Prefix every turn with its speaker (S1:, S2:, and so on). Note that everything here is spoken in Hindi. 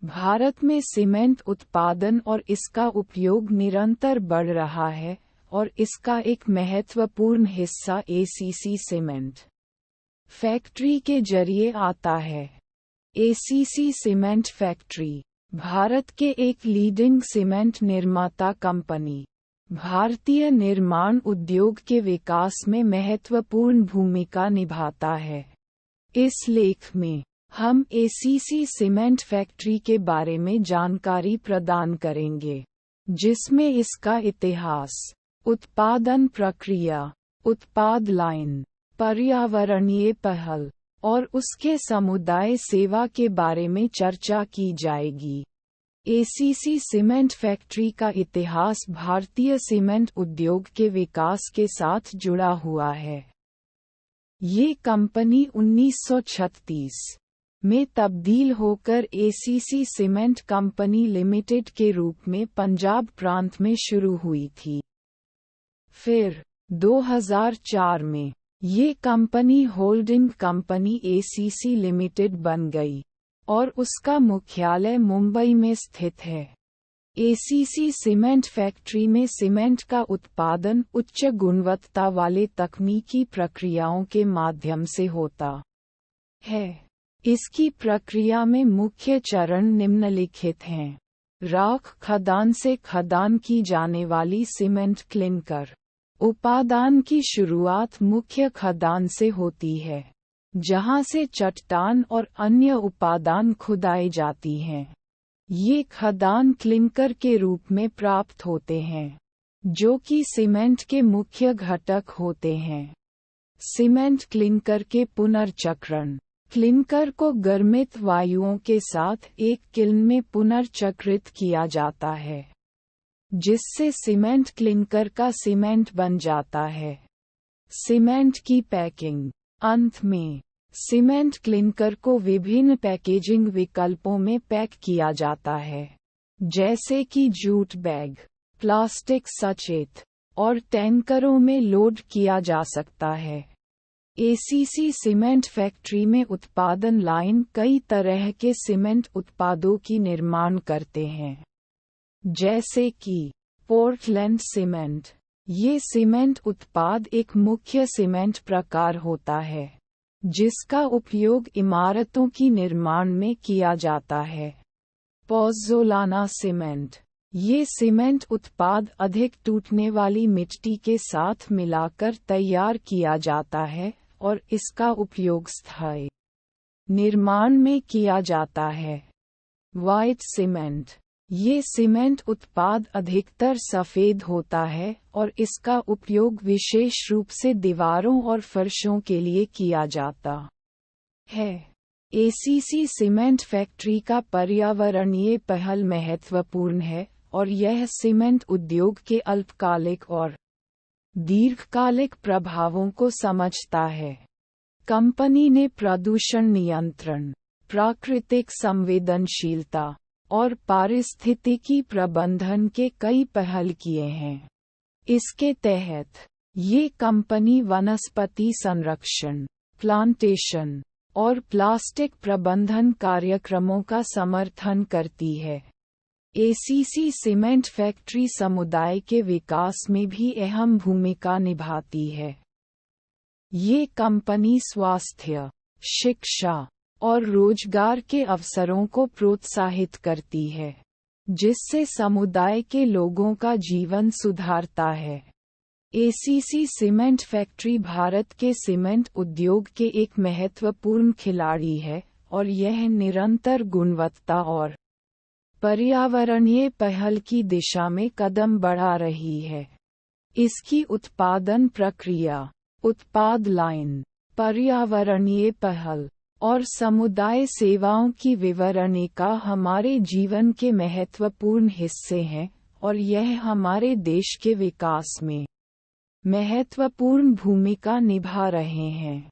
S1: भारत में सीमेंट उत्पादन और इसका उपयोग निरंतर बढ़ रहा है और इसका एक महत्वपूर्ण हिस्सा एसीसी सीमेंट फैक्ट्री के जरिए आता है। एसीसी सीमेंट फैक्ट्री भारत के एक लीडिंग सीमेंट निर्माता कंपनी भारतीय निर्माण उद्योग के विकास में महत्वपूर्ण भूमिका निभाता है। इस लेख में हम एसीसी सीमेंट फैक्ट्री के बारे में जानकारी प्रदान करेंगे, जिसमें इसका इतिहास, उत्पादन प्रक्रिया, उत्पाद लाइन, पर्यावरणीय पहल और उसके समुदाय सेवा के बारे में चर्चा की जाएगी। एसीसी सीमेंट फैक्ट्री का इतिहास भारतीय सीमेंट उद्योग के विकास के साथ जुड़ा हुआ है। ये कंपनी 1936 में तब्दील होकर एसीसी सीमेंट कंपनी लिमिटेड के रूप में पंजाब प्रांत में शुरू हुई थी। फिर 2004 में ये company holding company ACC limited बन गई और उसका मुख्यालय मुंबई में स्थित है। एसीसी सीमेंट फैक्ट्री में सीमेंट का उत्पादन उच्च गुणवत्ता वाले तकनीकी प्रक्रियाओं के माध्यम से होता है। इसकी प्रक्रिया में मुख्य चरण निम्नलिखित हैं। राख खदान से खदान की जाने वाली सीमेंट क्लिंकर। उपादान की शुरुआत मुख्य खदान से होती है, जहां से चट्टान और अन्य उपादान खुदाई जाती हैं। ये खदान क्लिंकर के रूप में प्राप्त होते हैं, जो कि सीमेंट के मुख्य घटक होते हैं। सीमेंट क्लिंकर के पुनर्चक्रण। क्लिंकर को गर्मित वायुओं के साथ एक किल्न में पुनर्चक्रित किया जाता है, जिससे सीमेंट क्लिंकर का सीमेंट बन जाता है। सीमेंट की पैकिंग। अंत में सीमेंट क्लिंकर को विभिन्न पैकेजिंग विकल्पों में पैक किया जाता है, जैसे कि जूट बैग, प्लास्टिक सचेत और टैंकरों में लोड किया जा सकता है। एसीसी सीमेंट फैक्ट्री में उत्पादन लाइन कई तरह के सीमेंट उत्पादों की निर्माण करते हैं, जैसे कि पोर्टलैंड सीमेंट। ये सीमेंट उत्पाद एक मुख्य सीमेंट प्रकार होता है, जिसका उपयोग इमारतों की निर्माण में किया जाता है। Pozzolana cement. ये सीमेंट उत्पाद अधिक टूटने वाली मिट्टी के साथ मिलाकर तैयार किया जाता है और इसका उपयोग स्थायी निर्माण में किया जाता है। White cement. ये सीमेंट उत्पाद अधिकतर सफ़ेद होता है और इसका उपयोग विशेष रूप से दीवारों और फर्शों के लिए किया जाता है। एसीसी सीमेंट फैक्ट्री का पर्यावरणीय पहल महत्वपूर्ण है और यह सीमेंट उद्योग के अल्पकालिक और दीर्घकालिक प्रभावों को समझता है। कंपनी ने प्रदूषण नियंत्रण, प्राकृतिक संवेदनशीलता और पारिस्थितिकी प्रबंधन के कई पहल किए हैं। इसके तहत ये कंपनी वनस्पति संरक्षण, प्लांटेशन और प्लास्टिक प्रबंधन कार्यक्रमों का समर्थन करती है। एसीसी सीमेंट फैक्ट्री समुदाय के विकास में भी अहम भूमिका निभाती है। ये कंपनी स्वास्थ्य, शिक्षा और रोजगार के अवसरों को प्रोत्साहित करती है, जिससे समुदाय के लोगों का जीवन सुधारता है। एसीसी सीमेंट फैक्ट्री भारत के सीमेंट उद्योग के एक महत्वपूर्ण खिलाड़ी है और यह निरंतर गुणवत्ता और पर्यावरणीय पहल की दिशा में कदम बढ़ा रही है। इसकी उत्पादन प्रक्रिया, उत्पाद लाइन, पर्यावरणीय पहल और समुदाय सेवाओं की विवरणिका हमारे जीवन के महत्वपूर्ण हिस्से हैं और यह हमारे देश के विकास में महत्वपूर्ण भूमिका निभा रहे हैं।